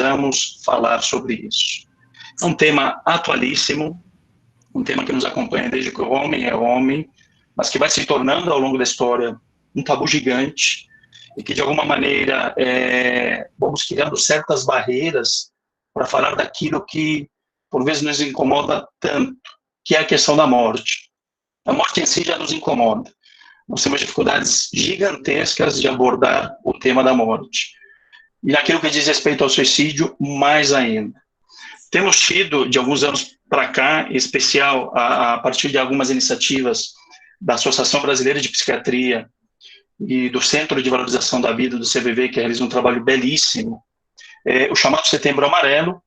precisamos falar sobre isso. É um tema atualíssimo, um tema que nos acompanha desde que o homem é homem, mas que vai se tornando ao longo da história um tabu gigante e que, de alguma maneira, vamos criando certas barreiras para falar daquilo que, por vezes, nos incomoda tanto, que é a questão da morte. A morte em si já nos incomoda. Nós temos dificuldades gigantescas de abordar o tema da morte. E naquilo que diz respeito ao suicídio, mais ainda. Temos tido, de alguns anos para cá, em especial a partir de algumas iniciativas da Associação Brasileira de Psiquiatria e do Centro de Valorização da Vida, do CVV, que realiza um trabalho belíssimo, o chamado Setembro Amarelo,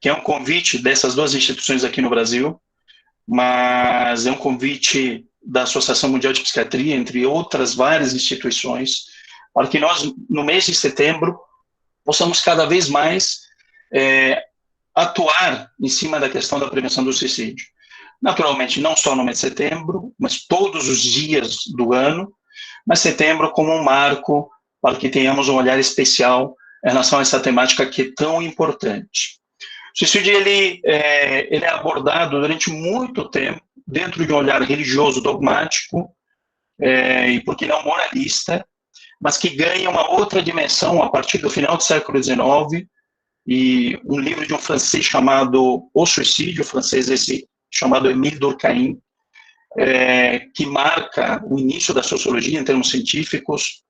que é um convite dessas duas instituições aqui no Brasil, mas é um convite da Associação Mundial de Psiquiatria, entre outras várias instituições, para que nós, no mês de setembro, possamos cada vez mais atuar em cima da questão da prevenção do suicídio. Naturalmente, não só no mês de setembro, mas todos os dias do ano, mas setembro como um marco para que tenhamos um olhar especial em relação a essa temática que é tão importante. O suicídio ele é abordado durante muito tempo dentro de um olhar religioso dogmático e, por que não, moralista, mas que ganha uma outra dimensão a partir do final do século XIX, e um livro de um francês chamado O Suicídio, francês esse chamado Émile Durkheim, que marca o início da sociologia em termos científicos,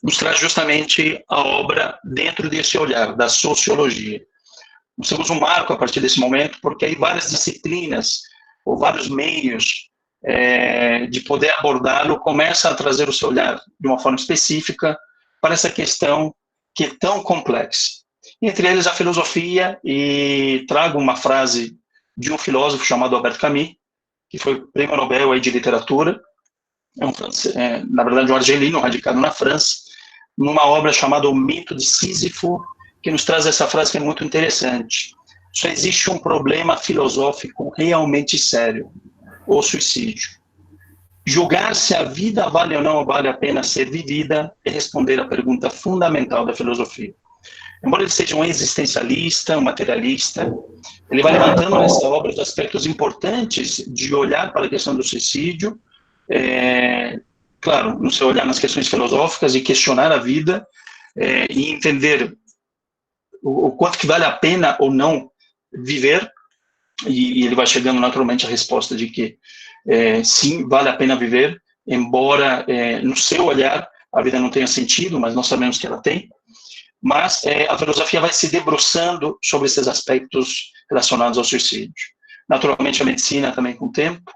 nos traz justamente a obra dentro desse olhar da sociologia. Nós temos um marco a partir desse momento, porque aí várias disciplinas, ou vários meios de poder abordá-lo, começam a trazer o seu olhar de uma forma específica para essa questão que é tão complexa. Entre eles a filosofia, e trago uma frase de um filósofo chamado Albert Camus, que foi prêmio Nobel aí de literatura, na verdade um argelino radicado na França, numa obra chamada O Mito de Sísifo, que nos traz essa frase que é muito interessante. Só existe um problema filosófico realmente sério: o suicídio. Julgar se a vida vale ou não vale a pena ser vivida é responder à pergunta fundamental da filosofia. Embora ele seja um existencialista, um materialista, ele vai levantando nessa obra os aspectos importantes de olhar para a questão do suicídio, claro, no seu olhar nas questões filosóficas, e questionar a vida, e entender o quanto que vale a pena ou não viver, e ele vai chegando naturalmente à resposta de que sim, vale a pena viver, embora no seu olhar a vida não tenha sentido, mas nós sabemos que ela tem. Mas a filosofia vai se debruçando sobre esses aspectos relacionados ao suicídio. Naturalmente a medicina também com o tempo,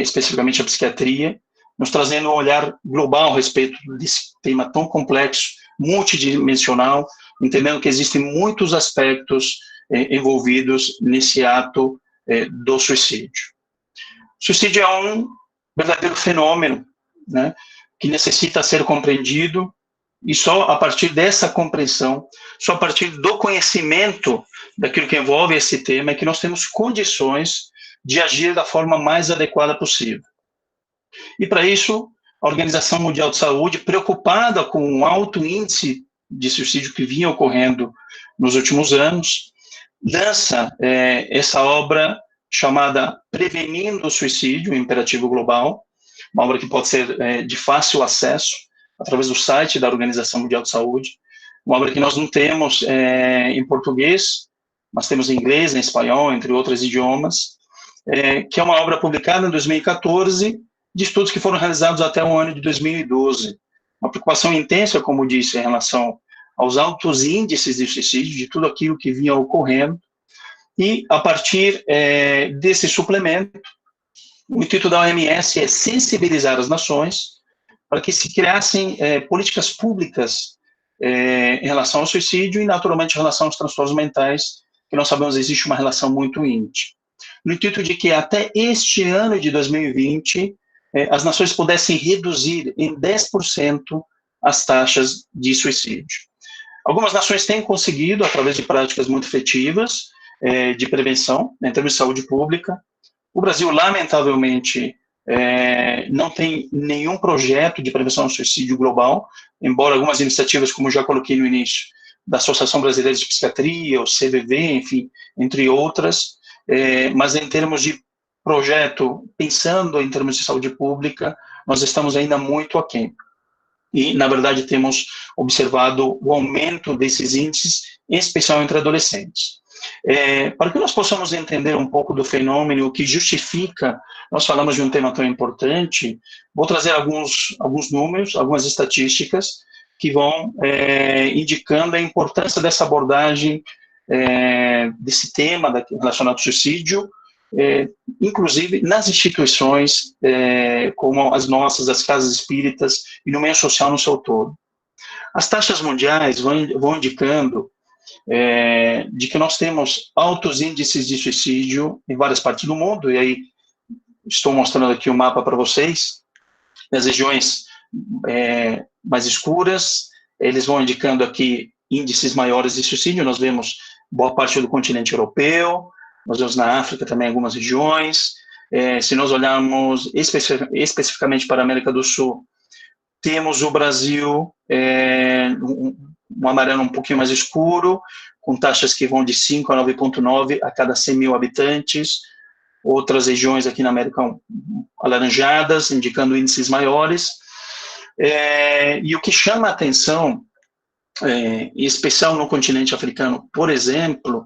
especificamente a psiquiatria, nos trazendo um olhar global a respeito desse tema tão complexo, multidimensional, entendendo que existem muitos aspectos envolvidos nesse ato do suicídio. O suicídio é um verdadeiro fenômeno, né, que necessita ser compreendido, e só a partir dessa compreensão, só a partir do conhecimento daquilo que envolve esse tema, é que nós temos condições de agir da forma mais adequada possível. E para isso, a Organização Mundial de Saúde, preocupada com o alto índice de suicídio que vinha ocorrendo nos últimos anos, lança essa obra chamada Prevenindo o Suicídio, um Imperativo Global, uma obra que pode ser de fácil acesso, através do site da Organização Mundial de Saúde, uma obra que nós não temos em português, mas temos em inglês, em espanhol, entre outros idiomas, que é uma obra publicada em 2014, de estudos que foram realizados até o ano de 2012. Uma preocupação intensa, como disse, em relação aos altos índices de suicídio, de tudo aquilo que vinha ocorrendo, e a partir desse suplemento, o intuito da OMS é sensibilizar as nações para que se criassem políticas públicas em relação ao suicídio e, naturalmente, em relação aos transtornos mentais, que nós sabemos existe uma relação muito íntima. No intuito de que até este ano de 2020, as nações pudessem reduzir em 10% as taxas de suicídio. Algumas nações têm conseguido, através de práticas muito efetivas de prevenção, em termos de saúde pública. O Brasil, lamentavelmente, não tem nenhum projeto de prevenção ao suicídio global, embora algumas iniciativas, como já coloquei no início, da Associação Brasileira de Psiquiatria, o CVV, enfim, entre outras, mas em termos de projeto, pensando em termos de saúde pública, nós estamos ainda muito aquém. E, na verdade, temos observado o aumento desses índices, em especial entre adolescentes. Para que nós possamos entender um pouco do fenômeno, o que justifica, nós falamos de um tema tão importante, vou trazer alguns números, algumas estatísticas, que vão indicando a importância dessa abordagem, desse tema relacionado ao suicídio, inclusive nas instituições como as nossas, as casas espíritas e no meio social no seu todo. As taxas mundiais vão indicando de que nós temos altos índices de suicídio em várias partes do mundo, e aí estou mostrando aqui o mapa para vocês, as regiões mais escuras, eles vão indicando aqui índices maiores de suicídio, nós vemos boa parte do continente europeu, nós vemos na África também algumas regiões, se nós olharmos especificamente para a América do Sul, temos o Brasil, um amarelo um pouquinho mais escuro, com taxas que vão de 5 a 9,9 a cada 100 mil habitantes, outras regiões aqui na América alaranjadas, indicando índices maiores, e o que chama a atenção, em especial no continente africano, por exemplo,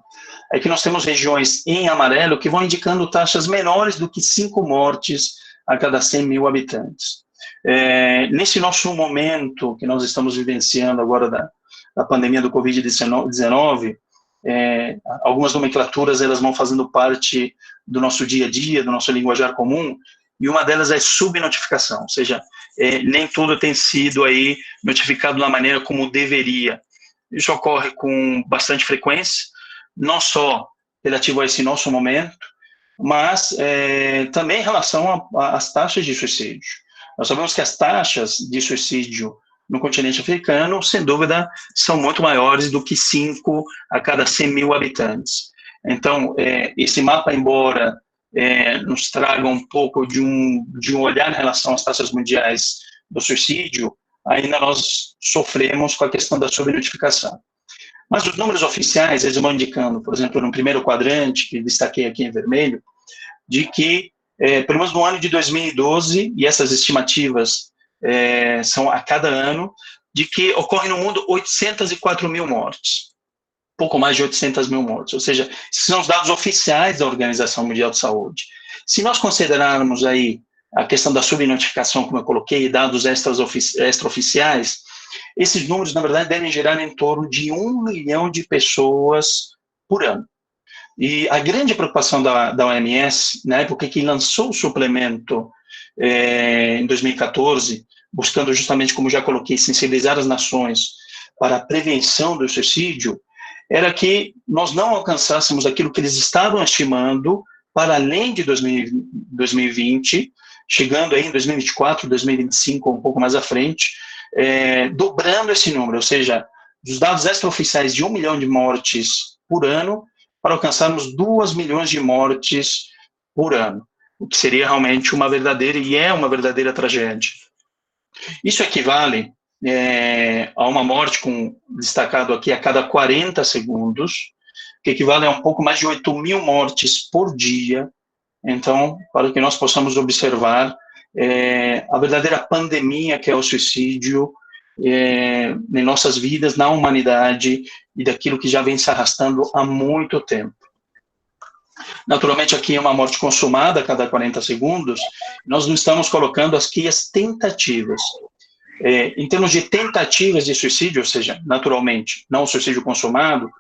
é que nós temos regiões em amarelo que vão indicando taxas menores do que 5 mortes a cada 100 mil habitantes. Nesse nosso momento que nós estamos vivenciando agora da pandemia do Covid-19, algumas nomenclaturas elas vão fazendo parte do nosso dia a dia, do nosso linguajar comum, e uma delas é subnotificação, ou seja, nem tudo tem sido aí notificado da maneira como deveria. Isso ocorre com bastante frequência, não só relativo a esse nosso momento, mas também em relação às taxas de suicídio. Nós sabemos que as taxas de suicídio no continente africano, sem dúvida, são muito maiores do que 5 a cada 100 mil habitantes. Então, esse mapa, embora nos traga um pouco de um olhar em relação às taxas mundiais do suicídio, ainda nós sofremos com a questão da subnotificação. Mas os números oficiais, eles vão indicando, por exemplo, no primeiro quadrante, que destaquei aqui em vermelho, de que, pelo menos no ano de 2012, e essas estimativas são a cada ano, de que ocorrem no mundo 804 mil mortes, pouco mais de 800 mil mortes, ou seja, esses são os dados oficiais da Organização Mundial de Saúde. Se nós considerarmos aí a questão da subnotificação, como eu coloquei, dados extraoficiais, esses números, na verdade, devem gerar em torno de 1 milhão de pessoas por ano. E a grande preocupação da OMS, na época que lançou o suplemento em 2014, buscando justamente, como já coloquei, sensibilizar as nações para a prevenção do suicídio, era que nós não alcançássemos aquilo que eles estavam estimando para além de 2020, chegando aí em 2024, 2025, um pouco mais à frente, dobrando esse número, ou seja, dos dados extraoficiais de 1 milhão de mortes por ano, para alcançarmos 2 milhões de mortes por ano, o que seria realmente uma verdadeira, e é uma verdadeira tragédia. Isso equivale a uma morte, destacado aqui, a cada 40 segundos, que equivale a um pouco mais de 8 mil mortes por dia. Então, para que nós possamos observar a verdadeira pandemia que é o suicídio em nossas vidas, na humanidade, e daquilo que já vem se arrastando há muito tempo. Naturalmente, aqui é uma morte consumada a cada 40 segundos, nós não estamos colocando aqui as tentativas. Em termos de tentativas de suicídio, ou seja, naturalmente, não o suicídio consumado,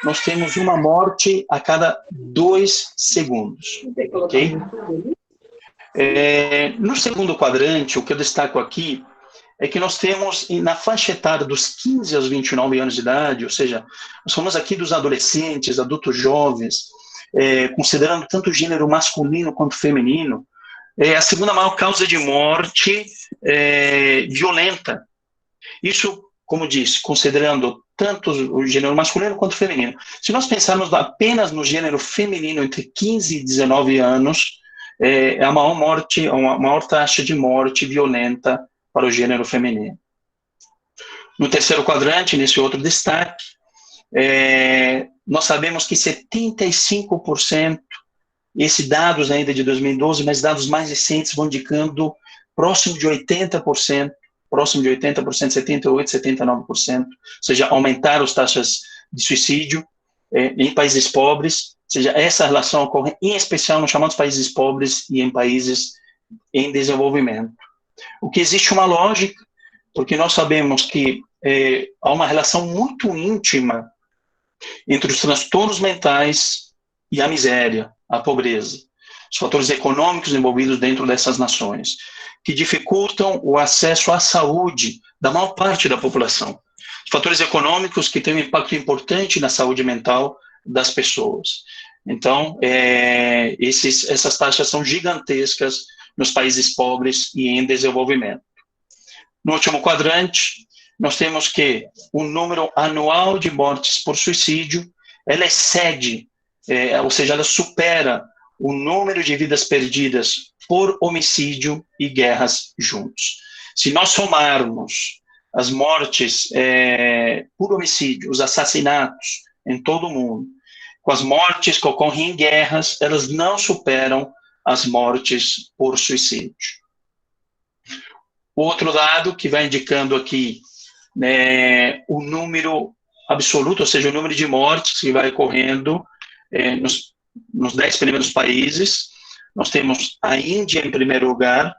nós temos uma morte a cada 2 segundos, ok? No segundo quadrante, o que eu destaco aqui é que nós temos, na faixa etária dos 15 aos 29 anos de idade, ou seja, nós falamos aqui dos adolescentes, adultos jovens, considerando tanto o gênero masculino quanto feminino, a segunda maior causa de morte violenta. Isso, como disse, considerando tanto o gênero masculino quanto feminino. Se nós pensarmos apenas no gênero feminino entre 15 e 19 anos, é a maior taxa de morte violenta para o gênero feminino. No terceiro quadrante, nesse outro destaque, Nós sabemos que 75%, esses dados ainda de 2012, mas dados mais recentes vão indicando próximo de 80%, 78%, 79%, ou seja, aumentaram as taxas de suicídio em países pobres, ou seja, essa relação ocorre em especial nos chamados países pobres e em países em desenvolvimento. O que existe uma lógica, porque nós sabemos que há uma relação muito íntima entre os transtornos mentais e a miséria, a pobreza, os fatores econômicos envolvidos dentro dessas nações, que dificultam o acesso à saúde da maior parte da população. Os fatores econômicos que têm um impacto importante na saúde mental das pessoas. Então, essas taxas são gigantescas nos países pobres e em desenvolvimento. No último quadrante, nós temos que o número anual de mortes por suicídio, ela excede, ou seja, ela supera o número de vidas perdidas por homicídio e guerras juntos. Se nós somarmos as mortes por homicídio, os assassinatos em todo o mundo, com as mortes que ocorrem em guerras, elas não superam as mortes por suicídio. Outro dado que vai indicando aqui o número absoluto, ou seja, o número de mortes que vai ocorrendo nos 10 primeiros países. Nós temos a Índia em primeiro lugar,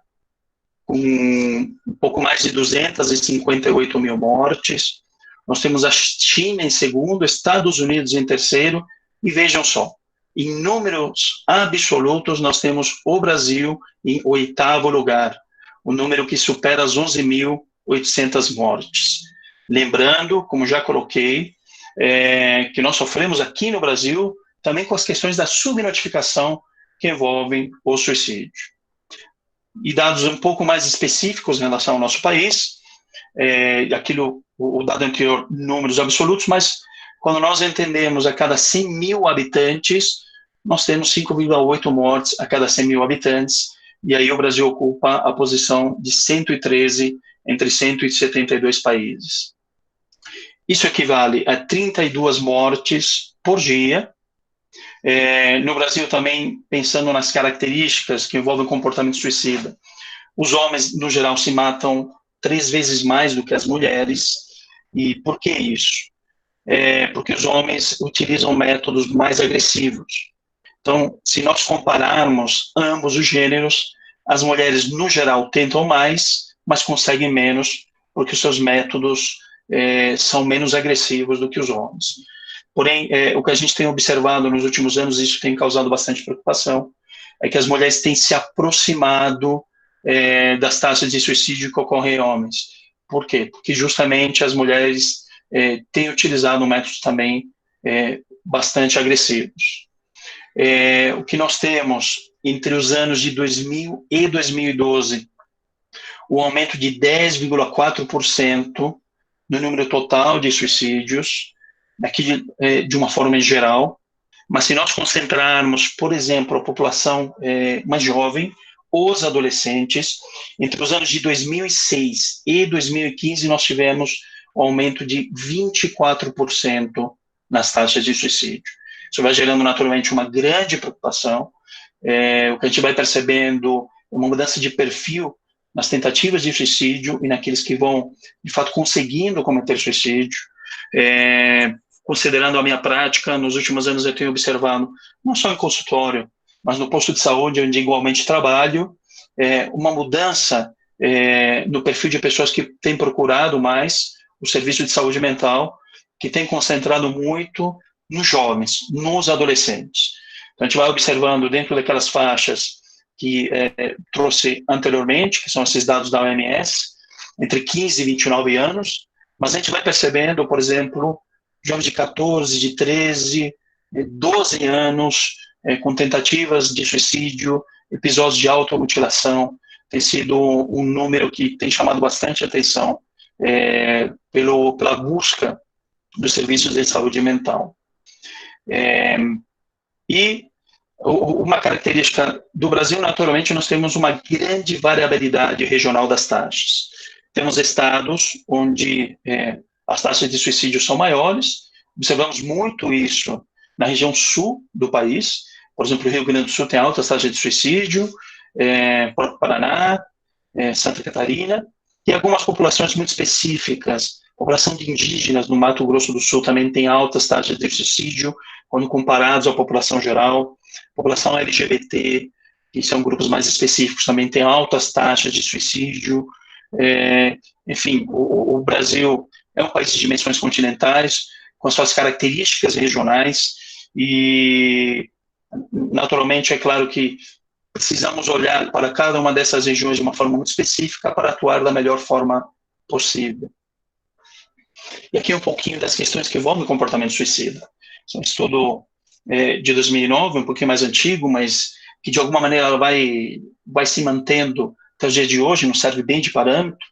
com um pouco mais de 258 mil mortes. Nós temos a China em segundo, Estados Unidos em terceiro, e vejam só, em números absolutos, nós temos o Brasil em oitavo lugar, o número que supera as 11.800 mortes. Lembrando, como já coloquei, que nós sofremos aqui no Brasil também com as questões da subnotificação que envolvem o suicídio. E dados um pouco mais específicos em relação ao nosso país, o dado anterior, números absolutos, mas quando nós entendemos a cada 100 mil habitantes, nós temos 5,8 mortes a cada 100 mil habitantes, e aí o Brasil ocupa a posição de 113 entre 172 países. Isso equivale a 32 mortes por dia. No Brasil também, pensando nas características que envolvem comportamento suicida, os homens, no geral, se matam 3 vezes mais do que as mulheres. E por que isso? Porque os homens utilizam métodos mais agressivos. Então, se nós compararmos ambos os gêneros, as mulheres, no geral, tentam mais, mas conseguem menos, porque os seus métodos são menos agressivos do que os homens. Porém, o que a gente tem observado nos últimos anos, isso tem causado bastante preocupação, é que as mulheres têm se aproximado das taxas de suicídio que ocorrem em homens. Por quê? Porque justamente as mulheres têm utilizado métodos também bastante agressivos. O que nós temos entre os anos de 2000 e 2012, o aumento de 10,4% no número total de suicídios, aqui de uma forma em geral, mas se nós concentrarmos, por exemplo, a população mais jovem, os adolescentes, entre os anos de 2006 e 2015, nós tivemos um aumento de 24% nas taxas de suicídio. Isso vai gerando naturalmente uma grande preocupação. O que a gente vai percebendo é uma mudança de perfil nas tentativas de suicídio e naqueles que vão, de fato, conseguindo cometer suicídio. Considerando a minha prática, nos últimos anos eu tenho observado, não só em consultório, mas no posto de saúde, onde igualmente trabalho, uma mudança no perfil de pessoas que têm procurado mais o serviço de saúde mental, que tem concentrado muito nos jovens, nos adolescentes. Então, a gente vai observando dentro daquelas faixas que trouxe anteriormente, que são esses dados da OMS, entre 15 e 29 anos, mas a gente vai percebendo, por exemplo, jovens de 14, de 13, 12 anos, com tentativas de suicídio, episódios de automutilação, tem sido um número que tem chamado bastante atenção pela busca dos serviços de saúde mental. E uma característica do Brasil, naturalmente, nós temos uma grande variabilidade regional das taxas. Temos estados onde as taxas de suicídio são maiores, observamos muito isso na região sul do país. Por exemplo, o Rio Grande do Sul tem alta taxa de suicídio, Paraná, Santa Catarina, e algumas populações muito específicas. A população de indígenas no Mato Grosso do Sul também tem altas taxas de suicídio, quando comparados à população geral. A população LGBT, que são grupos mais específicos, também tem altas taxas de suicídio. Enfim, o Brasil é um país de dimensões continentais, com suas características regionais, e, naturalmente, é claro que precisamos olhar para cada uma dessas regiões de uma forma muito específica para atuar da melhor forma possível. E aqui um pouquinho das questões que envolvem o comportamento suicida. É um estudo de 2009, um pouquinho mais antigo, mas que de alguma maneira ela vai se mantendo até os dias de hoje, não serve bem de parâmetro.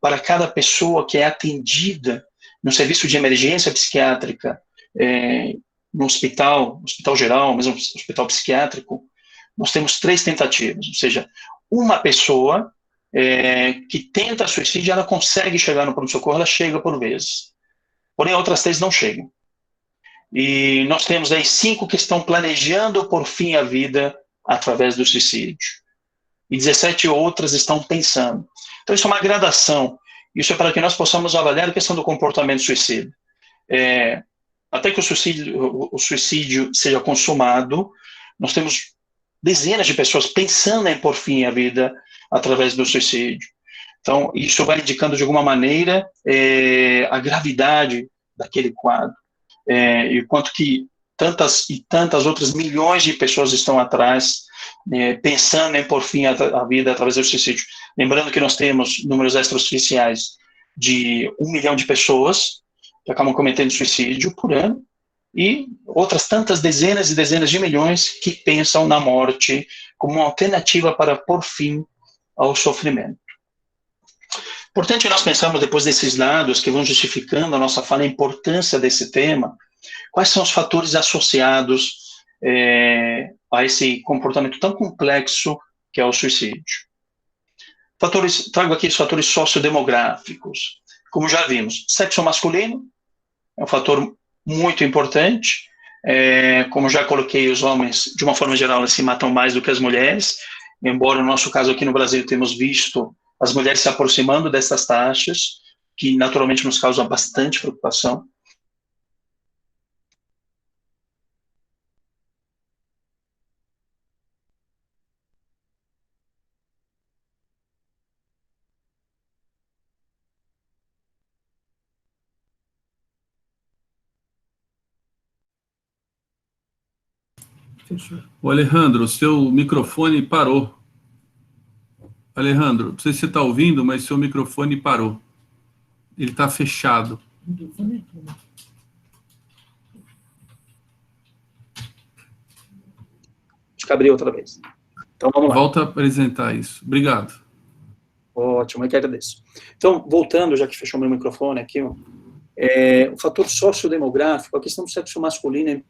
Para cada pessoa que é atendida no serviço de emergência psiquiátrica, no hospital geral, mesmo hospital psiquiátrico, nós temos 3 tentativas, ou seja, uma pessoa que tenta suicídio, ela consegue chegar no pronto-socorro, ela chega por vezes, porém outras 3 não chegam. E nós temos aí 5 que estão planejando por fim a vida através do suicídio, e 17 outras estão pensando. Então isso é uma gradação, isso é para que nós possamos avaliar a questão do comportamento suicida. Até que o suicídio seja consumado, nós temos dezenas de pessoas pensando em pôr fim à vida através do suicídio. Então, isso vai indicando de alguma maneira a gravidade daquele quadro, e o quanto que tantas e tantas outras milhões de pessoas estão atrás, pensando em pôr fim à vida através do suicídio. Lembrando que nós temos números extraoficiais de 1 milhão de pessoas que acabam cometendo suicídio por ano, e outras tantas dezenas e dezenas de milhões que pensam na morte como uma alternativa para pôr fim ao sofrimento. Portanto, nós pensamos, depois desses dados que vão justificando a nossa fala, a importância desse tema, quais são os fatores associados a esse comportamento tão complexo que é o suicídio. Trago aqui os fatores sociodemográficos. Como já vimos, sexo masculino é um fator muito importante. Como já coloquei, os homens, de uma forma geral, se matam mais do que as mulheres, embora no nosso caso aqui no Brasil temos visto as mulheres se aproximando dessas taxas, que naturalmente nos causam bastante preocupação. O Alejandro, seu microfone parou. Alejandro, não sei se você está ouvindo, mas seu microfone parou. Ele está fechado. Deixa eu abrir outra vez. Então, vamos lá. Volta a apresentar isso. Obrigado. Ótimo, eu que agradeço. Então, voltando, já que fechou meu microfone aqui, o fator sociodemográfico, a questão do sexo masculino,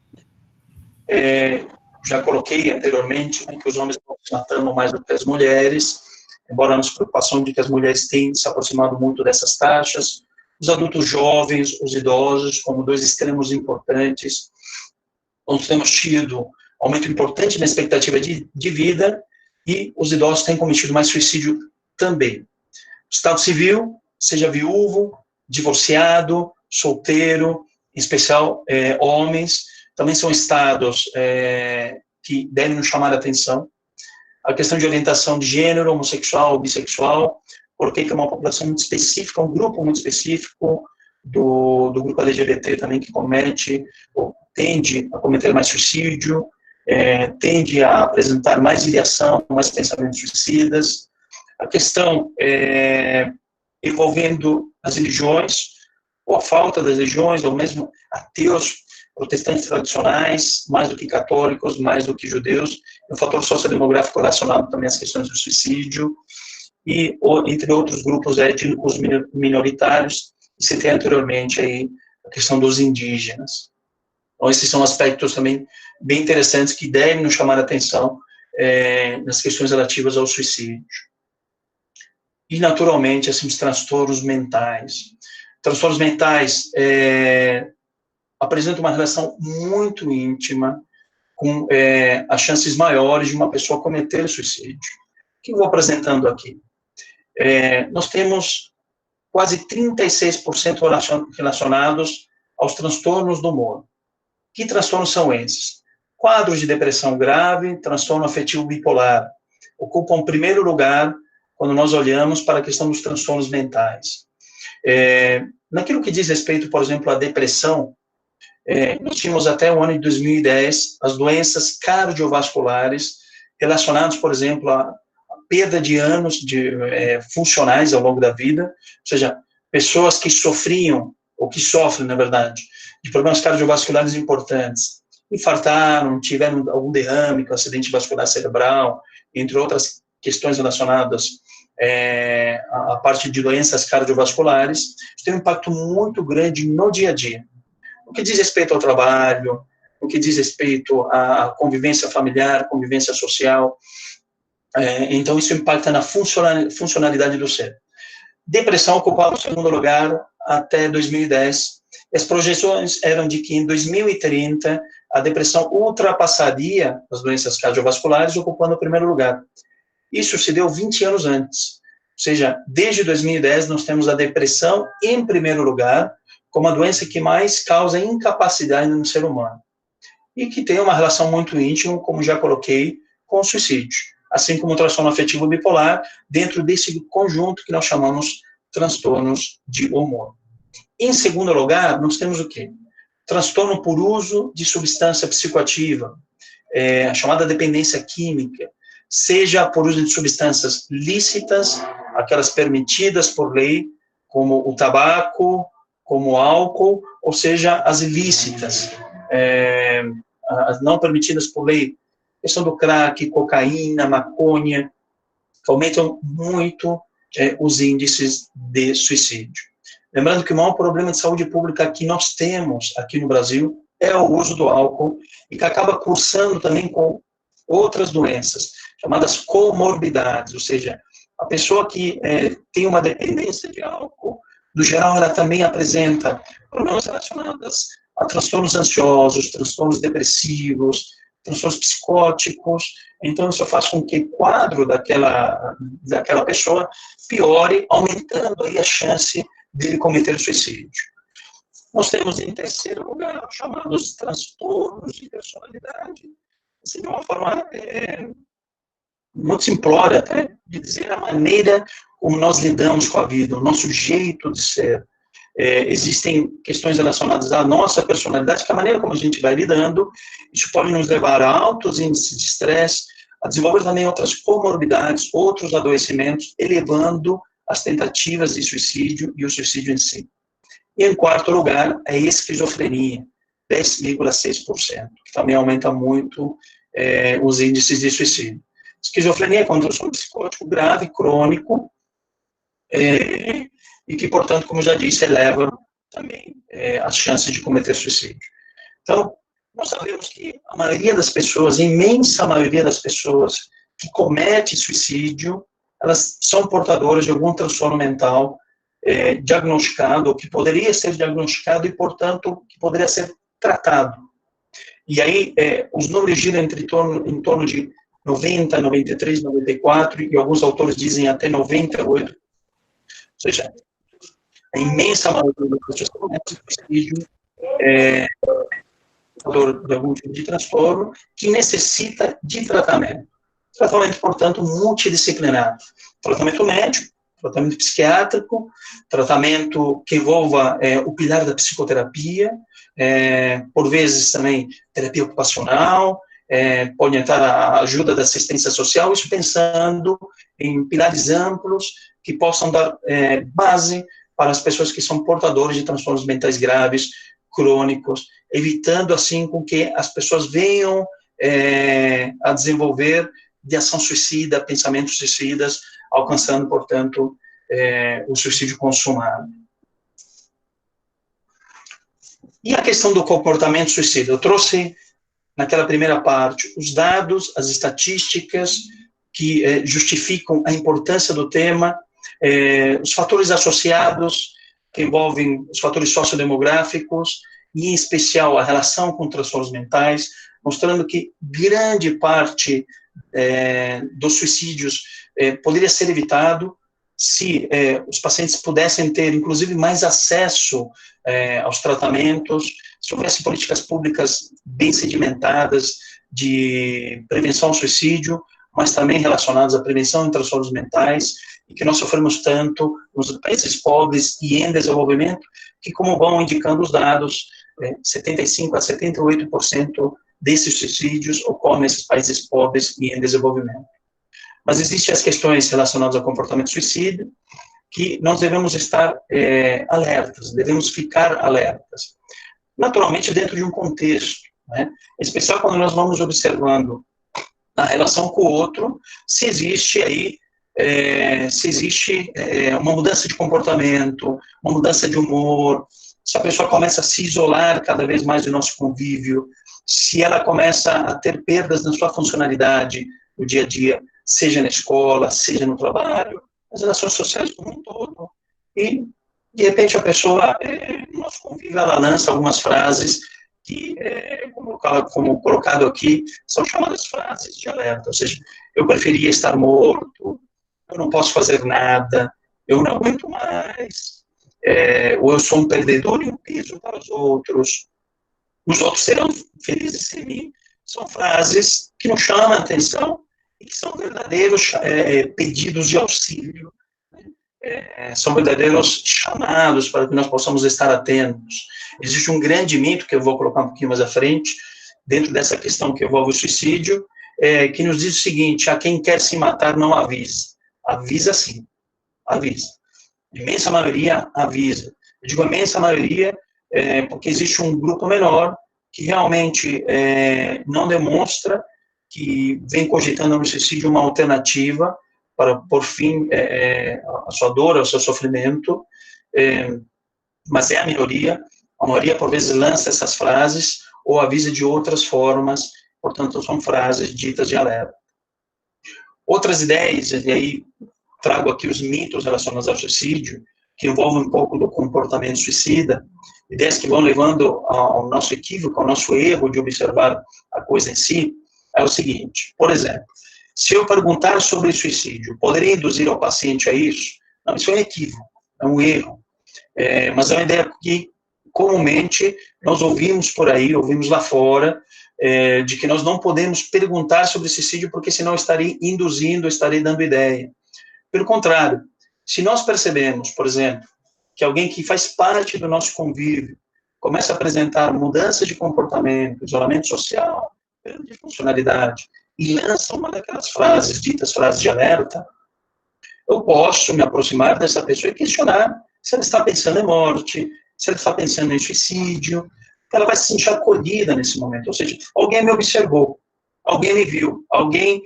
já coloquei anteriormente, que os homens estão se matando mais do que as mulheres, embora a nossa preocupação de que as mulheres têm se aproximado muito dessas taxas, os adultos jovens, os idosos, como 2 extremos importantes. Nós temos tido aumento importante na expectativa de vida, e os idosos têm cometido mais suicídio também. O estado civil, seja viúvo, divorciado, solteiro, em especial homens, também são estados que devem nos chamar a atenção. A questão de orientação de gênero, homossexual, bissexual, porque é uma população muito específica, um grupo muito específico do grupo LGBT também que comete, ou tende a cometer mais suicídio, tende a apresentar mais ideação, mais pensamentos suicidas. A questão envolvendo as religiões, ou a falta das religiões, ou mesmo ateus, protestantes tradicionais, mais do que católicos, mais do que judeus, um fator sociodemográfico relacionado também às questões do suicídio, e entre outros grupos étnicos minoritários, e citei anteriormente aí a questão dos indígenas. Então, esses são aspectos também bem interessantes que devem nos chamar a atenção nas questões relativas ao suicídio. E, naturalmente, assim, os transtornos mentais. transtornos mentais apresentam uma relação muito íntima com as chances maiores de uma pessoa cometer suicídio. O que eu vou apresentando aqui? Nós temos quase 36% relacionados aos transtornos do humor. Que transtornos são esses? Quadros de depressão grave, transtorno afetivo bipolar, ocupam o primeiro lugar quando nós olhamos para a questão dos transtornos mentais. Naquilo que diz respeito, por exemplo, à depressão, nós tínhamos até o ano de 2010 as doenças cardiovasculares relacionadas, por exemplo, à perda de anos funcionais ao longo da vida, ou seja, pessoas que sofriam, ou que sofrem, na verdade, de problemas cardiovasculares importantes, infartaram, tiveram algum derrame, com acidente vascular cerebral, entre outras questões relacionadas à parte de doenças cardiovasculares, isso tem um impacto muito grande no dia a dia. No que diz respeito ao trabalho, no que diz respeito à convivência familiar, convivência social, então isso impacta na funcionalidade do ser. Depressão ocupava o segundo lugar até 2010. As projeções eram de que em 2030 a depressão ultrapassaria as doenças cardiovasculares, ocupando o primeiro lugar. Isso se deu 20 anos antes. Ou seja, desde 2010 nós temos a depressão em primeiro lugar, como a doença que mais causa incapacidade no ser humano. E que tem uma relação muito íntima, como já coloquei, com o suicídio. Assim como o transtorno afetivo bipolar, dentro desse conjunto que nós chamamos transtornos de humor. Em segundo lugar, nós temos o quê? Transtorno por uso de substância psicoativa, a chamada dependência química, seja por uso de substâncias lícitas, aquelas permitidas por lei, como o tabaco, como o álcool, ou seja, as ilícitas, as não permitidas por lei, questão do crack, cocaína, maconha, que aumentam muito os índices de suicídio. Lembrando que o maior problema de saúde pública que nós temos aqui no Brasil é o uso do álcool, e que acaba cursando também com outras doenças, chamadas comorbidades, ou seja, a pessoa que tem uma dependência de álcool, no geral, ela também apresenta problemas relacionados a transtornos ansiosos, transtornos depressivos, transtornos psicóticos. Então, isso faz com que o quadro daquela pessoa piore, aumentando aí a chance de ele cometer suicídio. Nós temos, em terceiro lugar, chamados transtornos de personalidade. Assim, de uma forma muito simplória, até, de dizer a maneira como nós lidamos com a vida, o nosso jeito de ser. Existem questões relacionadas à nossa personalidade, que a maneira como a gente vai lidando, isso pode nos levar a altos índices de estresse, a desenvolver também outras comorbidades, outros adoecimentos, elevando as tentativas de suicídio e o suicídio em si. E, em quarto lugar, a esquizofrenia, 10,6%, que também aumenta muito os índices de suicídio. Esquizofrenia é um transtorno psicótico grave, crônico, e que, portanto, como já disse, eleva também as chances de cometer suicídio. Então, nós sabemos que a maioria das pessoas, a imensa maioria das pessoas que comete suicídio, elas são portadoras de algum transtorno mental diagnosticado, ou que poderia ser diagnosticado e, portanto, que poderia ser tratado. E aí, os números giram em torno de 90, 93, 94, e alguns autores dizem até 98. Ou seja, a imensa maioria das pessoas que cometem suicídio de algum tipo de transtorno que necessita de tratamento. Tratamento, portanto, multidisciplinar. Tratamento médico, tratamento psiquiátrico, tratamento que envolva o pilar da psicoterapia, por vezes também terapia ocupacional, pode entrar a ajuda da assistência social, isso pensando em pilares amplos que possam dar base para as pessoas que são portadoras de transtornos mentais graves, crônicos, evitando assim com que as pessoas venham a desenvolver de ação suicida, pensamentos suicidas, alcançando, portanto, o suicídio consumado. E a questão do comportamento suicida? Eu trouxe, naquela primeira parte, os dados, as estatísticas que justificam a importância do tema, os fatores associados que envolvem os fatores sociodemográficos, e, em especial, a relação com transtornos mentais, mostrando que grande parte dos suicídios poderia ser evitado se os pacientes pudessem ter, inclusive, mais acesso aos tratamentos, se houvesse políticas públicas bem sedimentadas de prevenção ao suicídio, mas também relacionadas à prevenção de transtornos mentais, e que nós sofremos tanto nos países pobres e em desenvolvimento, que, como vão indicando os dados, 75% a 78% desses suicídios ocorrem nesses países pobres e em desenvolvimento. Mas existem as questões relacionadas ao comportamento suicida, que nós devemos estar alertas, devemos ficar alertas. Naturalmente, dentro de um contexto, né? Em especial quando nós vamos observando a relação com o outro, se existe aí, uma mudança de comportamento, uma mudança de humor, se a pessoa começa a se isolar cada vez mais do nosso convívio, se ela começa a ter perdas na sua funcionalidade no dia a dia, seja na escola, seja no trabalho, nas relações sociais como um todo. E, de repente, a pessoa, no nosso convívio, ela lança algumas frases que, como colocado aqui, são chamadas frases de alerta, ou seja, eu preferia estar morto, eu não posso fazer nada, eu não aguento mais, ou eu sou um perdedor e um peso para os outros serão felizes sem mim. São frases que nos chamam a atenção e que são verdadeiros pedidos de auxílio, são verdadeiros chamados para que nós possamos estar atentos. Existe um grande mito, que eu vou colocar um pouquinho mais à frente, dentro dessa questão que envolve o suicídio, que nos diz o seguinte: a quem quer se matar não avisa. Avisa sim, avisa. A imensa maioria avisa. Eu digo a imensa maioria porque existe um grupo menor que realmente não demonstra, que vem cogitando no suicídio uma alternativa para pôr fim à sua dor, ao seu sofrimento, mas é a maioria por vezes lança essas frases ou avisa de outras formas, portanto são frases ditas de alerta. Outras ideias, e aí trago aqui os mitos relacionados ao suicídio, que envolvem um pouco do comportamento suicida, ideias que vão levando ao nosso equívoco, ao nosso erro de observar a coisa em si, é o seguinte: por exemplo, se eu perguntar sobre suicídio, poderia induzir ao paciente a isso? Não, isso é um equívoco, é um erro. Mas é uma ideia que comumente nós ouvimos por aí, ouvimos lá fora, de que nós não podemos perguntar sobre suicídio porque senão estarei induzindo, estarei dando ideia. Pelo contrário, se nós percebemos, por exemplo, que alguém que faz parte do nosso convívio começa a apresentar mudança de comportamento, isolamento social, perda de funcionalidade, e lança uma daquelas frases, ditas frases de alerta, eu posso me aproximar dessa pessoa e questionar se ela está pensando em morte, se ela está pensando em suicídio, ela vai se sentir acolhida nesse momento. Ou seja, alguém me observou, alguém me viu, alguém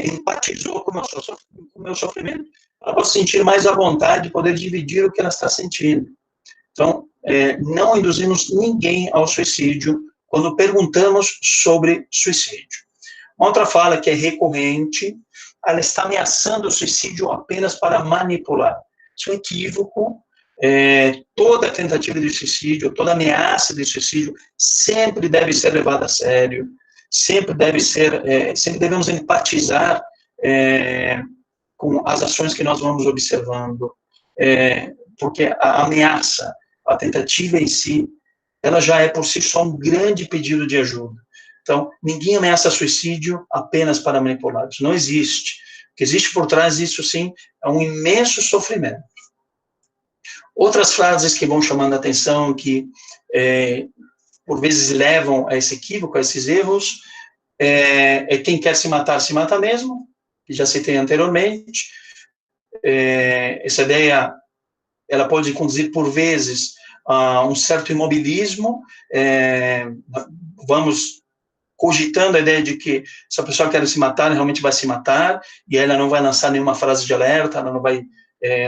empatizou com o meu sofrimento. Ela pode se sentir mais à vontade de poder dividir o que ela está sentindo. Então, não induzimos ninguém ao suicídio quando perguntamos sobre suicídio. Uma outra fala que é recorrente: ela está ameaçando o suicídio apenas para manipular. Isso é um equívoco. Toda tentativa de suicídio, toda ameaça de suicídio sempre deve ser levada a sério, sempre devemos empatizar com as ações que nós vamos observando, porque a ameaça, a tentativa em si, ela já é por si só um grande pedido de ajuda. Então, ninguém ameaça suicídio apenas para manipular, isso não existe. O que existe por trás disso, sim, é um imenso sofrimento. Outras frases que vão chamando a atenção, que por vezes levam a esse equívoco, a esses erros, quem quer se mata mesmo, que já citei anteriormente. Essa ideia, ela pode conduzir por vezes a um certo imobilismo, vamos cogitando a ideia de que se a pessoa quer se matar, realmente vai se matar, e ela não vai lançar nenhuma frase de alerta, ela não vai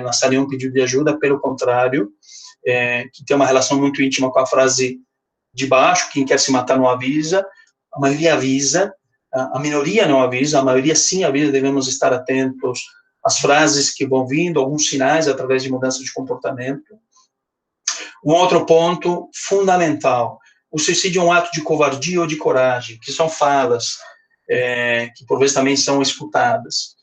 lançar nenhum pedido de ajuda, pelo contrário, que tem uma relação muito íntima com a frase de baixo: quem quer se matar não avisa. A maioria avisa, a minoria não avisa, a maioria sim avisa. Devemos estar atentos às frases que vão vindo, alguns sinais através de mudança de comportamento. Um outro ponto fundamental, o suicídio é um ato de covardia ou de coragem, que são falas que por vezes também são escutadas.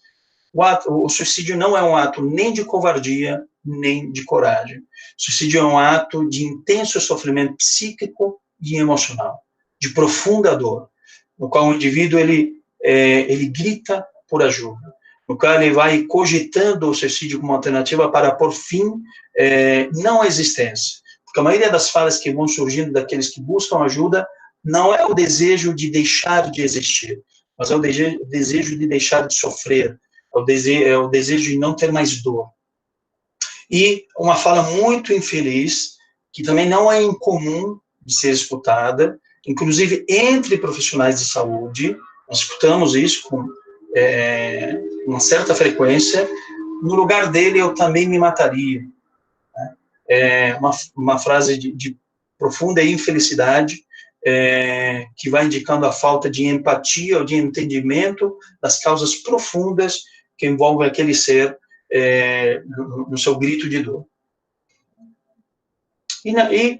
O suicídio não é um ato nem de covardia, nem de coragem. O suicídio é um ato de intenso sofrimento psíquico e emocional, de profunda dor, no qual o indivíduo ele grita por ajuda, no qual ele vai cogitando o suicídio como alternativa para pôr fim não à existência. Porque a maioria das falas que vão surgindo daqueles que buscam ajuda não é o desejo de deixar de existir, mas é o desejo de deixar de sofrer, é o desejo de não ter mais dor. E uma fala muito infeliz, que também não é incomum de ser escutada, inclusive entre profissionais de saúde, nós escutamos isso com uma certa frequência: no lugar dele eu também me mataria. Uma frase de profunda infelicidade, que vai indicando a falta de empatia ou de entendimento das causas profundas que envolvem aquele ser no seu grito de dor. E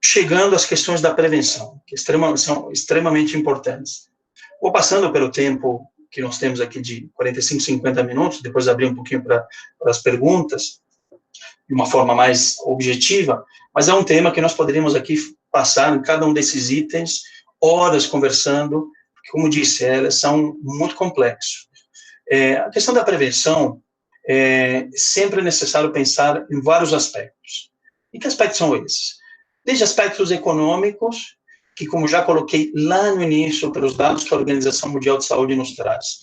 chegando às questões da prevenção, que são extremamente importantes. Vou passando pelo tempo que nós temos aqui de 45, 50 minutos, depois abrir um pouquinho para as perguntas, de uma forma mais objetiva, mas é um tema que nós poderíamos aqui passar em cada um desses itens, horas conversando, porque, como disse, elas são muito complexos. A questão da prevenção, sempre é necessário pensar em vários aspectos. E que aspectos são esses? Desde aspectos econômicos, que, como já coloquei lá no início, pelos dados que a Organização Mundial de Saúde nos traz,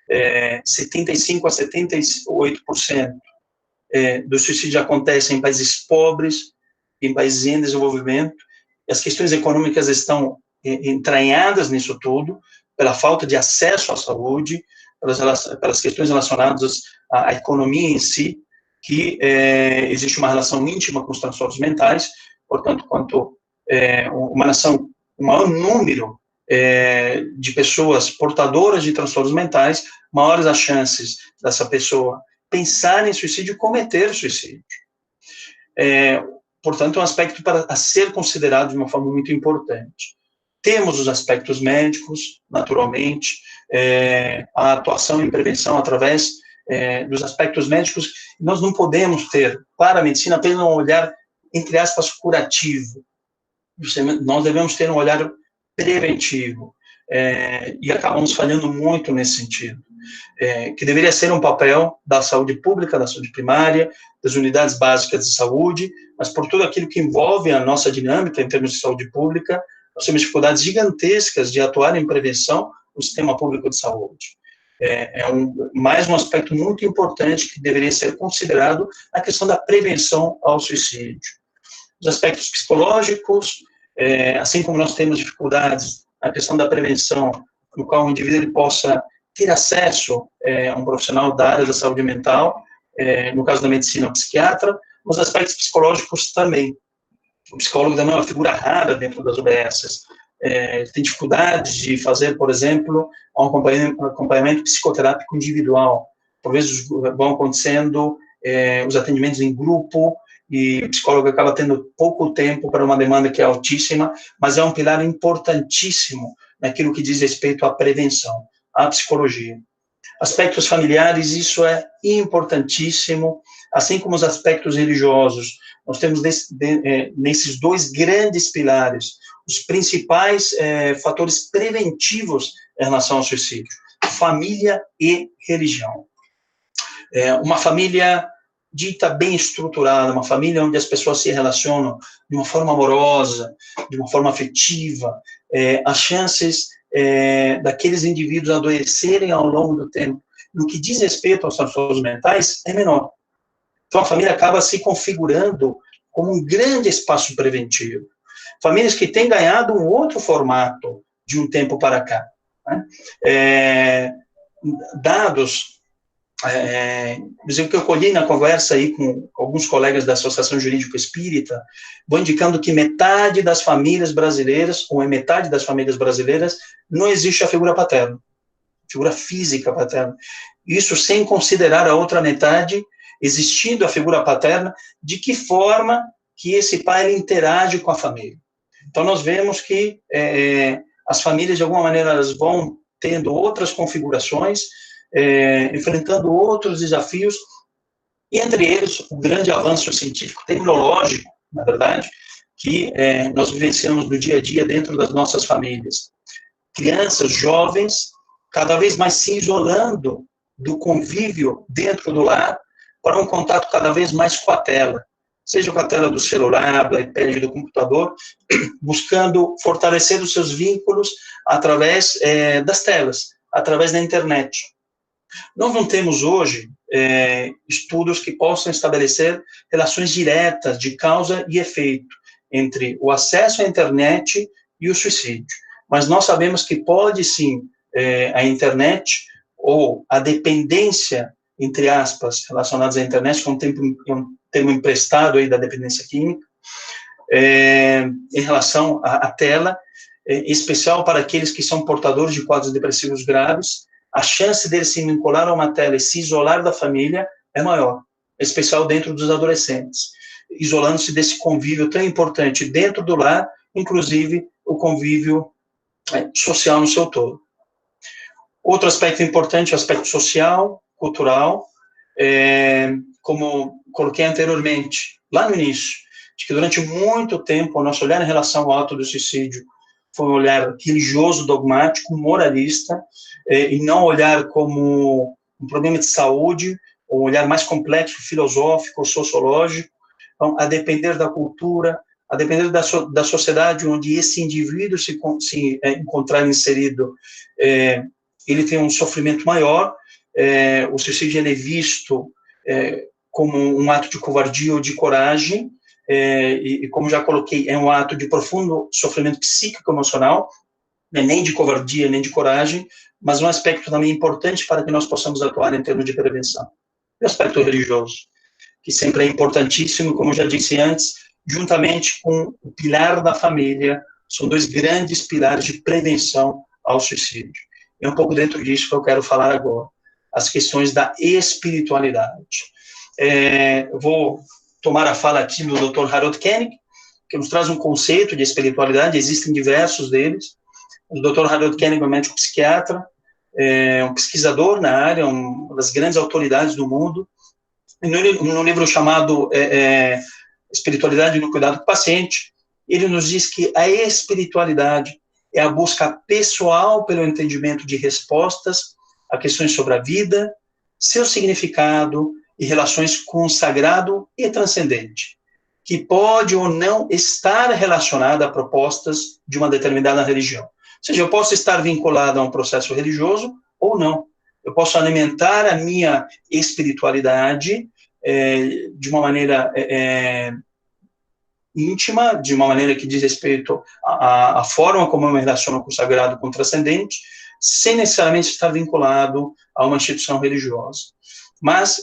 75% a 78% do suicídio acontece em países pobres, em países em desenvolvimento, e as questões econômicas estão entranhadas nisso tudo, pela falta de acesso à saúde, pelas questões relacionadas à economia em si, que existe uma relação íntima com os transtornos mentais. Portanto, quanto uma nação, um maior número de pessoas portadoras de transtornos mentais, maiores as chances dessa pessoa pensar em suicídio e cometer suicídio. Portanto, é um aspecto a ser considerado de uma forma muito importante. Temos os aspectos médicos, naturalmente, a atuação em prevenção através dos aspectos médicos. Nós não podemos ter para a medicina apenas um olhar, entre aspas, curativo. Nós devemos ter um olhar preventivo, e acabamos falhando muito nesse sentido. Que deveria ser um papel da saúde pública, da saúde primária, das unidades básicas de saúde, mas por tudo aquilo que envolve a nossa dinâmica em termos de saúde pública, nós temos dificuldades gigantescas de atuar em prevenção no sistema público de saúde. Mais um aspecto muito importante que deveria ser considerado a questão da prevenção ao suicídio. Os aspectos psicológicos, assim como nós temos dificuldades na questão da prevenção, no qual o indivíduo ele possa ter acesso a um profissional da área da saúde mental, no caso da medicina, um psiquiatra, nos aspectos psicológicos também. O psicólogo também é uma figura rara dentro das UBSs. Tem dificuldade de fazer, por exemplo, um acompanhamento psicoterápico individual. Por vezes vão acontecendo os atendimentos em grupo, e o psicólogo acaba tendo pouco tempo para uma demanda que é altíssima, mas é um pilar importantíssimo naquilo que diz respeito à prevenção, à psicologia. Aspectos familiares, isso é importantíssimo, assim como os aspectos religiosos. Nós temos nesses dois grandes pilares os principais fatores preventivos em relação ao suicídio: família e religião. Uma família dita bem estruturada, uma família onde as pessoas se relacionam de uma forma amorosa, de uma forma afetiva, as chances daqueles indivíduos adoecerem ao longo do tempo, no que diz respeito aos transtornos mentais, é menor. Então, a família acaba se configurando como um grande espaço preventivo. Famílias que têm ganhado um outro formato de um tempo para cá, né? Dados, o que eu colhi na conversa aí com alguns colegas da Associação Jurídico Espírita, vão indicando que metade das famílias brasileiras, ou em metade das famílias brasileiras, não existe a figura paterna, figura física paterna. Isso sem considerar a outra metade, existindo a figura paterna, de que forma que esse pai ele interage com a família. Então, nós vemos que as famílias, de alguma maneira, elas vão tendo outras configurações, enfrentando outros desafios, e entre eles, o grande avanço científico, tecnológico, na verdade, que nós vivenciamos no dia a dia dentro das nossas famílias. Crianças, jovens, cada vez mais se isolando do convívio dentro do lar, para um contato cada vez mais com a tela, seja com a tela do celular, do iPad, do computador, buscando fortalecer os seus vínculos através das telas, através da internet. Nós não temos hoje estudos que possam estabelecer relações diretas de causa e efeito entre o acesso à internet e o suicídio. Mas nós sabemos que pode sim a internet ou a dependência, entre aspas, relacionadas à internet, que é um termo emprestado aí da dependência química, em relação à tela, em especial para aqueles que são portadores de quadros depressivos graves, a chance deles se vincular a uma tela e se isolar da família é maior, em especial dentro dos adolescentes, isolando-se desse convívio tão importante dentro do lar, inclusive o convívio social no seu todo. Outro aspecto importante é o aspecto social, cultural, como coloquei anteriormente, lá no início, de que durante muito tempo o nosso olhar em relação ao ato do suicídio foi um olhar religioso, dogmático, moralista, e não olhar como um problema de saúde, um olhar mais complexo, filosófico, sociológico. Então, a depender da cultura, a depender da sociedade onde esse indivíduo se encontrar inserido, ele tem um sofrimento maior, o suicídio ele é visto como um ato de covardia ou de coragem, e como já coloquei, é um ato de profundo sofrimento psíquico-emocional, nem de covardia, nem de coragem, mas um aspecto também importante para que nós possamos atuar em termos de prevenção. E o aspecto religioso, que sempre é importantíssimo, como já disse antes, juntamente com o pilar da família, são dois grandes pilares de prevenção ao suicídio. E um pouco dentro disso que eu quero falar agora, as questões da espiritualidade. Eu vou tomar a fala aqui do Dr. Harold Koenig, que nos traz um conceito de espiritualidade, existem diversos deles. O Dr. Harold Koenig é um médico psiquiatra, um pesquisador na área, uma das grandes autoridades do mundo. E no livro chamado Espiritualidade no Cuidado com o Paciente, ele nos diz que a espiritualidade é a busca pessoal pelo entendimento de respostas a questões sobre a vida, seu significado e relações com o sagrado e transcendente, que pode ou não estar relacionada a propostas de uma determinada religião. Ou seja, eu posso estar vinculado a um processo religioso ou não. Eu posso alimentar a minha espiritualidade de uma maneira íntima, de uma maneira que diz respeito à forma como eu me relaciono com o sagrado, com o transcendente, sem necessariamente estar vinculado a uma instituição religiosa. Mas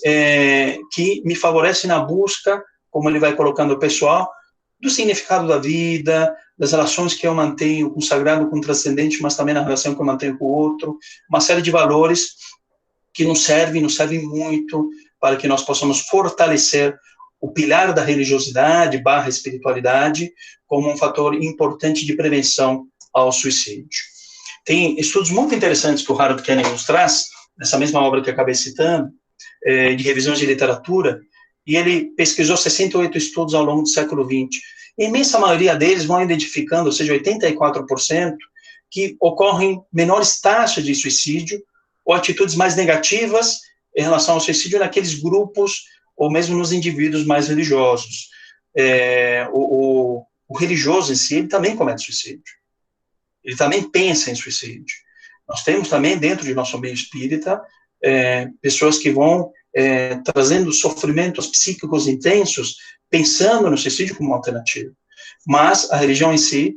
que me favorece na busca, como ele vai colocando o pessoal, do significado da vida, das relações que eu mantenho com o sagrado, com o transcendente, mas também na relação que eu mantenho com o outro, uma série de valores que nos servem muito para que nós possamos fortalecer o pilar da religiosidade / espiritualidade como um fator importante de prevenção ao suicídio. Tem estudos muito interessantes que o Harold Koenig nos traz, nessa mesma obra que eu acabei citando, de revisões de literatura, e ele pesquisou 68 estudos ao longo do século XX. A imensa maioria deles vão identificando, ou seja, 84%, que ocorrem menores taxas de suicídio ou atitudes mais negativas em relação ao suicídio naqueles grupos ou mesmo nos indivíduos mais religiosos. O religioso em si, ele também comete suicídio. Ele também pensa em suicídio. Nós temos também, dentro de nosso meio espírita, pessoas que vão trazendo sofrimentos psíquicos intensos, pensando no suicídio como uma alternativa. Mas a religião em si,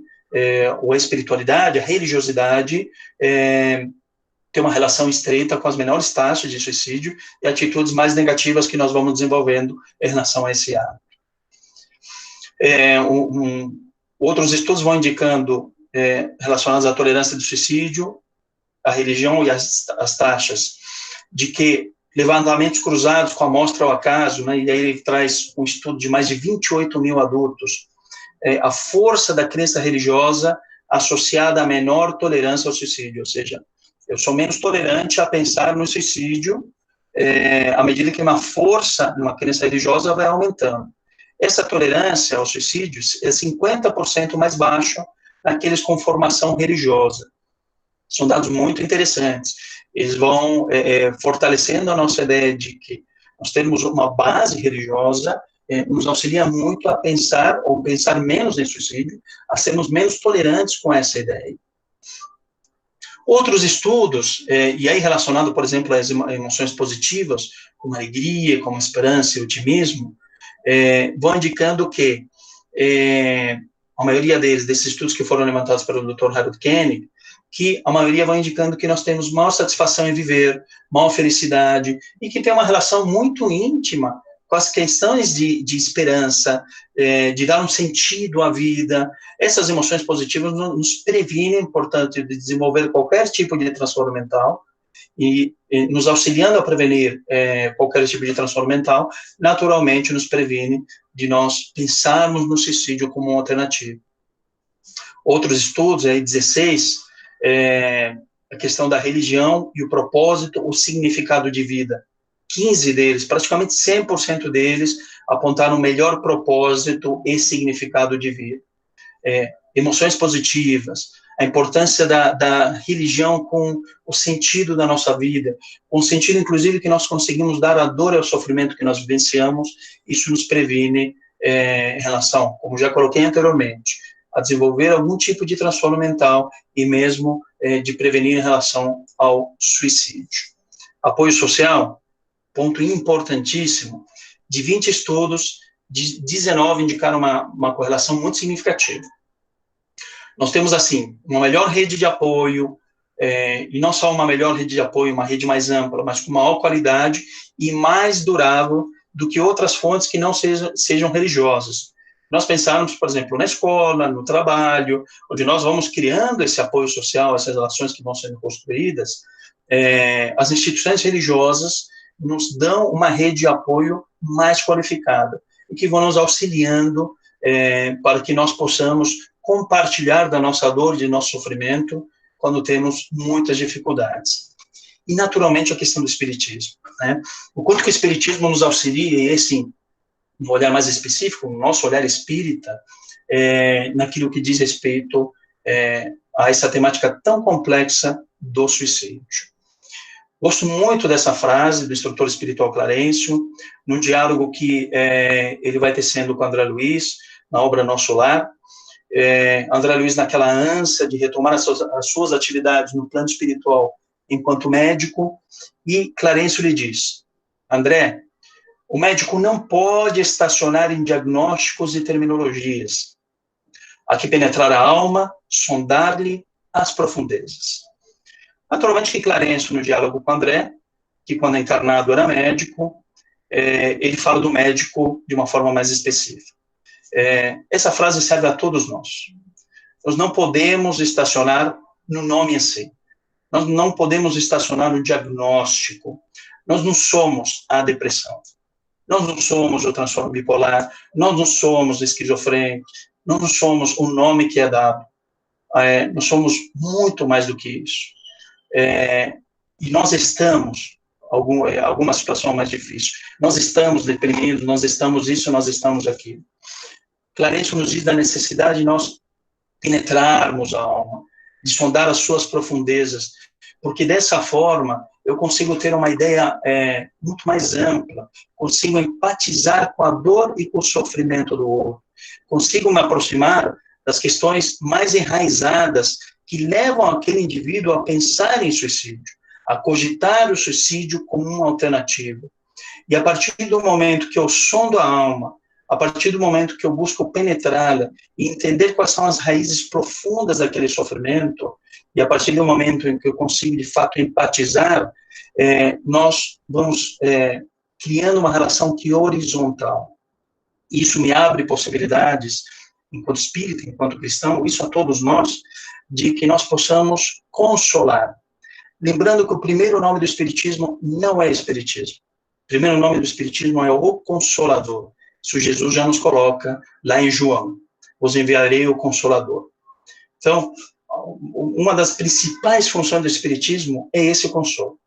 ou a espiritualidade, a religiosidade, tem uma relação estreita com as menores taxas de suicídio e atitudes mais negativas que nós vamos desenvolvendo em relação a esse hábito. Outros estudos vão indicando, relacionados à tolerância do suicídio, a religião e as taxas, de que levantamentos cruzados com amostra ao acaso, né, e aí ele traz um estudo de mais de 28 mil adultos, a força da crença religiosa associada à menor tolerância ao suicídio, ou seja, eu sou menos tolerante a pensar no suicídio à medida que uma força, uma crença religiosa vai aumentando. Essa tolerância ao suicídio é 50% mais baixa naqueles com formação religiosa. São dados muito interessantes. Eles vão fortalecendo a nossa ideia de que nós temos uma base religiosa, nos auxilia muito a pensar, ou pensar menos em suicídio, a sermos menos tolerantes com essa ideia. Outros estudos, e aí relacionado, por exemplo, às emoções positivas, como alegria, como esperança e otimismo, vão indicando que a maioria desses estudos que foram levantados pelo Dr. Harold Koenig, que a maioria vão indicando que nós temos maior satisfação em viver, maior felicidade, e que tem uma relação muito íntima com as questões de esperança, de dar um sentido à vida. Essas emoções positivas nos previnem, portanto, de desenvolver qualquer tipo de transtorno mental, e nos auxiliando a prevenir qualquer tipo de transtorno mental, naturalmente nos previne de nós pensarmos no suicídio como uma alternativa. Outros estudos, aí 16, a questão da religião e o propósito, o significado de vida. 15 deles, praticamente 100% deles, apontaram o melhor propósito e significado de vida. Emoções positivas, a importância da religião com o sentido da nossa vida, com o sentido, inclusive, que nós conseguimos dar à dor e ao sofrimento que nós vivenciamos, isso nos previne em relação, como já coloquei anteriormente, a desenvolver algum tipo de transtorno mental e mesmo de prevenir em relação ao suicídio. Apoio social, ponto importantíssimo, de 20 estudos, 19 indicaram uma correlação muito significativa. Nós temos, assim, uma melhor rede de apoio, e não só uma melhor rede de apoio, uma rede mais ampla, mas com maior qualidade e mais durável do que outras fontes que não sejam religiosas. Nós pensarmos, por exemplo, na escola, no trabalho, onde nós vamos criando esse apoio social, essas relações que vão sendo construídas, as instituições religiosas nos dão uma rede de apoio mais qualificada, e que vão nos auxiliando para que nós possamos compartilhar da nossa dor, de nosso sofrimento, quando temos muitas dificuldades. E, naturalmente, a questão do espiritismo, né? O quanto que o espiritismo nos auxilia, e esse, um olhar mais específico, o nosso olhar espírita, naquilo que diz respeito a essa temática tão complexa do suicídio. Gosto muito dessa frase do instrutor espiritual Clarencio, no diálogo que ele vai tecendo com André Luiz, na obra Nosso Lar. André Luiz, naquela ânsia de retomar as suas atividades no plano espiritual enquanto médico, e Clarencio lhe diz: André, o médico não pode estacionar em diagnósticos e terminologias. Há que penetrar a alma, sondar-lhe as profundezas. Naturalmente que Clarencio, no diálogo com André, que quando encarnado era médico, ele fala do médico de uma forma mais específica. Essa frase serve a todos nós. Nós não podemos estacionar no nome em si. Nós não podemos estacionar no diagnóstico. Nós não somos a depressão. Nós não somos o transtorno bipolar. Nós não somos esquizofrênico. Nós não somos o nome que é dado. Nós somos muito mais do que isso. E nós estamos, alguma situação mais difícil, nós estamos deprimidos, nós estamos isso, nós estamos aquilo. Clarencio nos diz da necessidade de nós penetrarmos a alma, de sondar as suas profundezas, porque dessa forma eu consigo ter uma ideia muito mais ampla, consigo empatizar com a dor e com o sofrimento do outro, consigo me aproximar das questões mais enraizadas que levam aquele indivíduo a pensar em suicídio, a cogitar o suicídio como uma alternativa. E a partir do momento que eu sondo a alma, a partir do momento que eu busco penetrá-la e entender quais são as raízes profundas daquele sofrimento, e a partir do momento em que eu consigo, de fato, empatizar, nós vamos criando uma relação que é horizontal. Isso me abre possibilidades, enquanto espírita, enquanto cristão, isso a todos nós, de que nós possamos consolar. lembrando que o primeiro nome do Espiritismo não é Espiritismo. O primeiro nome do Espiritismo é o Consolador. Isso Jesus já nos coloca lá em João. Vos enviarei o Consolador. Então, uma das principais funções do Espiritismo é esse consolo.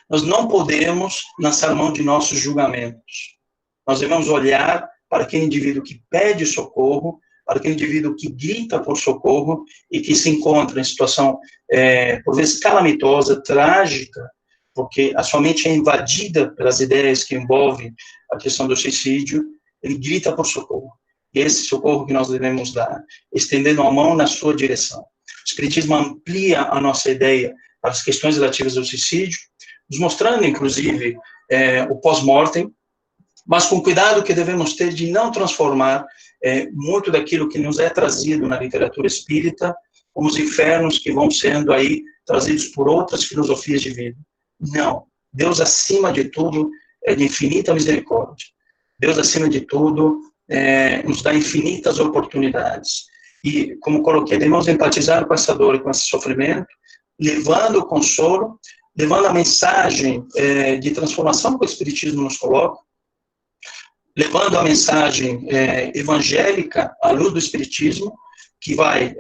Nós não podemos lançar mão de nossos julgamentos. Nós devemos olhar para aquele indivíduo que pede socorro, para aquele indivíduo que grita por socorro e que se encontra em situação, por vezes, calamitosa, trágica, porque a sua mente é invadida pelas ideias que envolvem a questão do suicídio, ele grita por socorro. E esse socorro que nós devemos dar, estendendo a mão na sua direção. O Espiritismo amplia a nossa ideia para as questões relativas ao suicídio, nos mostrando, inclusive, o pós-mortem, mas com cuidado que devemos ter de não transformar muito daquilo que nos é trazido na literatura espírita como os infernos que vão sendo aí trazidos por outras filosofias de vida. Não. Deus, acima de tudo, é de infinita misericórdia. Deus, acima de tudo, nos dá infinitas oportunidades. E, como coloquei, devemos empatizar com essa dor e com esse sofrimento, levando o consolo, levando a mensagem de transformação que o Espiritismo nos coloca, levando a mensagem evangélica à luz do Espiritismo, que vai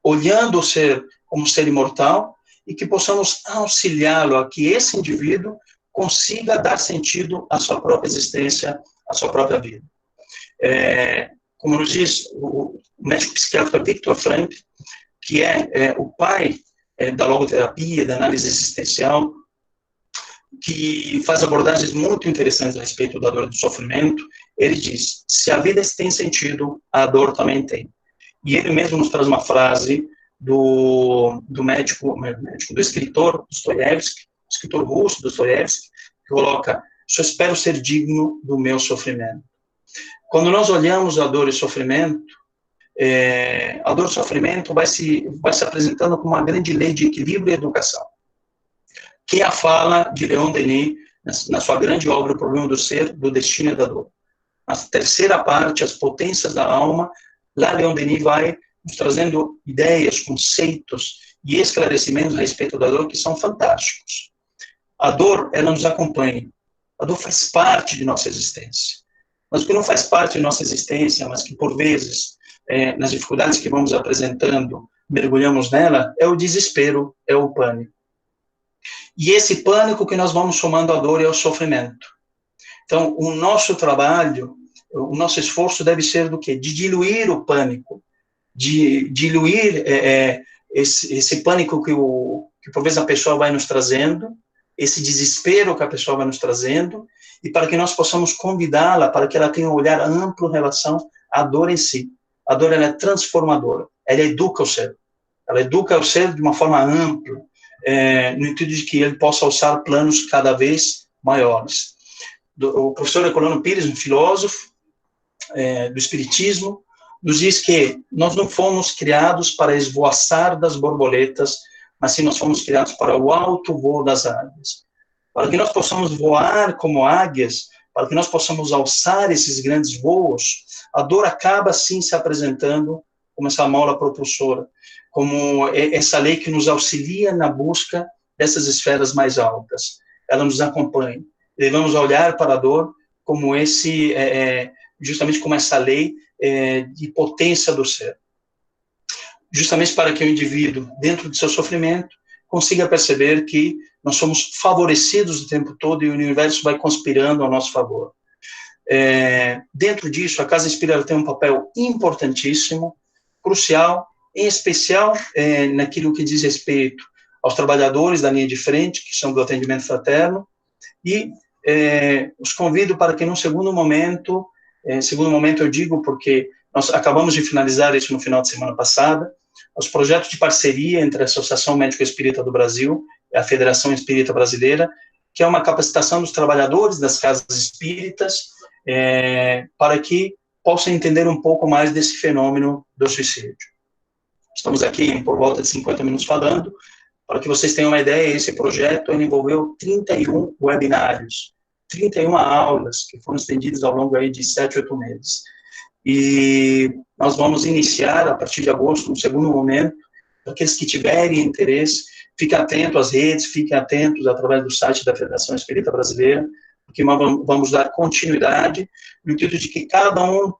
olhando o ser como ser imortal, e que possamos auxiliá-lo a que esse indivíduo consiga dar sentido à sua própria existência, à sua própria vida. Como nos diz o médico psiquiatra Viktor Frankl, que é o pai da logoterapia, da análise existencial, que faz abordagens muito interessantes a respeito da dor e do sofrimento. Ele diz: se a vida tem sentido, a dor também tem. E ele mesmo nos traz uma frase do escritor Dostoiévski, escritor russo Dostoiévski, que coloca: só espero ser digno do meu sofrimento. Quando nós olhamos a dor e o sofrimento, vai se apresentando como uma grande lei de equilíbrio e educação, que é a fala de Leon Denis, na sua grande obra O Problema do Ser, do Destino e da Dor. Na terceira parte, As Potências da Alma, lá Leon Denis vai nos trazendo ideias, conceitos e esclarecimentos a respeito da dor que são fantásticos. A dor, ela nos acompanha. A dor faz parte de nossa existência. Mas o que não faz parte de nossa existência, mas que por vezes, nas dificuldades que vamos apresentando, mergulhamos nela, é o desespero, é o pânico. E esse pânico que nós vamos somando à dor e ao sofrimento. Então, o nosso trabalho, o nosso esforço deve ser do quê? De diluir o pânico, de diluir esse pânico que por vezes a pessoa vai nos trazendo, esse desespero que a pessoa vai nos trazendo, e para que nós possamos convidá-la para que ela tenha um olhar amplo em relação à dor em si. A dor, ela é transformadora, ela educa o ser. Ela educa o ser de uma forma ampla, no intuito de que ele possa alçar planos cada vez maiores. O professor Herculano Pires, um filósofo do Espiritismo, nos diz que nós não fomos criados para esvoaçar das borboletas, mas sim nós fomos criados para o alto voo das águias. Para que nós possamos voar como águias, para que nós possamos alçar esses grandes voos, a dor acaba, sim, se apresentando como essa mola propulsora, como essa lei que nos auxilia na busca dessas esferas mais altas. Ela nos acompanha. Devemos olhar para a dor como justamente como essa lei de potência do ser. Justamente para que o indivíduo, dentro de seu sofrimento, consiga perceber que nós somos favorecidos o tempo todo e o universo vai conspirando a nosso favor. Dentro disso, a Casa Espírita tem um papel importantíssimo, crucial, em especial naquilo que diz respeito aos trabalhadores da linha de frente, que são do atendimento fraterno, e os convido para que, num segundo momento eu digo porque nós acabamos de finalizar isso no final de semana passada, os projetos de parceria entre a Associação Médico Espírita do Brasil e a Federação Espírita Brasileira, que é uma capacitação dos trabalhadores das casas espíritas, para que possam entender um pouco mais desse fenômeno do suicídio. Estamos aqui por volta de 50 minutos falando. Para que vocês tenham uma ideia, esse projeto envolveu 31 webinários, 31 aulas que foram estendidas ao longo aí de 7, 8 meses. E nós vamos iniciar, a partir de agosto, um segundo momento, aqueles que tiverem interesse, fiquem atentos às redes, fiquem atentos através do site da Federação Espírita Brasileira, porque nós vamos dar continuidade, no intuito de que cada um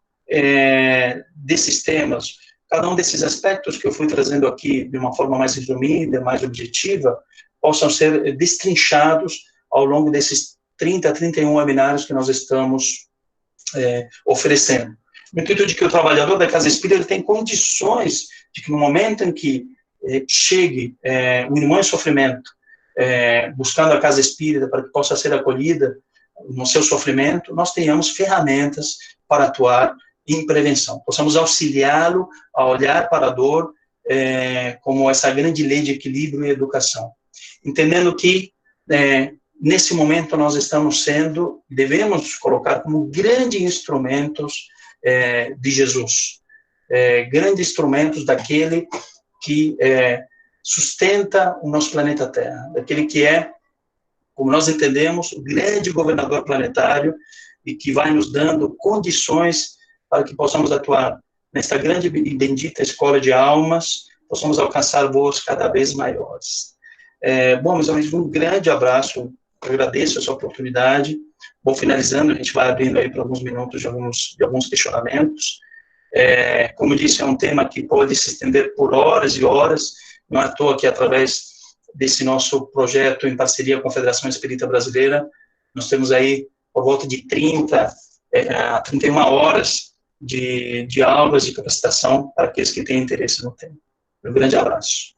desses temas, cada um desses aspectos que eu fui trazendo aqui de uma forma mais resumida, mais objetiva, possam ser destrinchados ao longo desses 30, 31 webinários que nós estamos oferecendo. No intuito de que o trabalhador da Casa Espírita tem condições de que no momento em que chegue um irmão em sofrimento, buscando a Casa Espírita para que possa ser acolhida no seu sofrimento, nós tenhamos ferramentas para atuar em prevenção, possamos auxiliá-lo a olhar para a dor como essa grande lei de equilíbrio e educação, entendendo que nesse momento nós devemos colocar como grandes instrumentos de Jesus, grandes instrumentos daquele que sustenta o nosso planeta Terra, daquele que como nós entendemos, o grande governador planetário e que vai nos dando condições para que possamos atuar nesta grande e bendita escola de almas, possamos alcançar voos cada vez maiores. Bom, meus amigos, um grande abraço, eu agradeço essa oportunidade. Bom, finalizando, a gente vai abrindo aí para alguns minutos de alguns questionamentos. Como eu disse, é um tema que pode se estender por horas e horas, não é à toa que através desse nosso projeto em parceria com a Federação Espírita Brasileira, nós temos aí por volta de 30 a 31 horas de aulas de capacitação para aqueles que têm interesse no tema. Um grande abraço.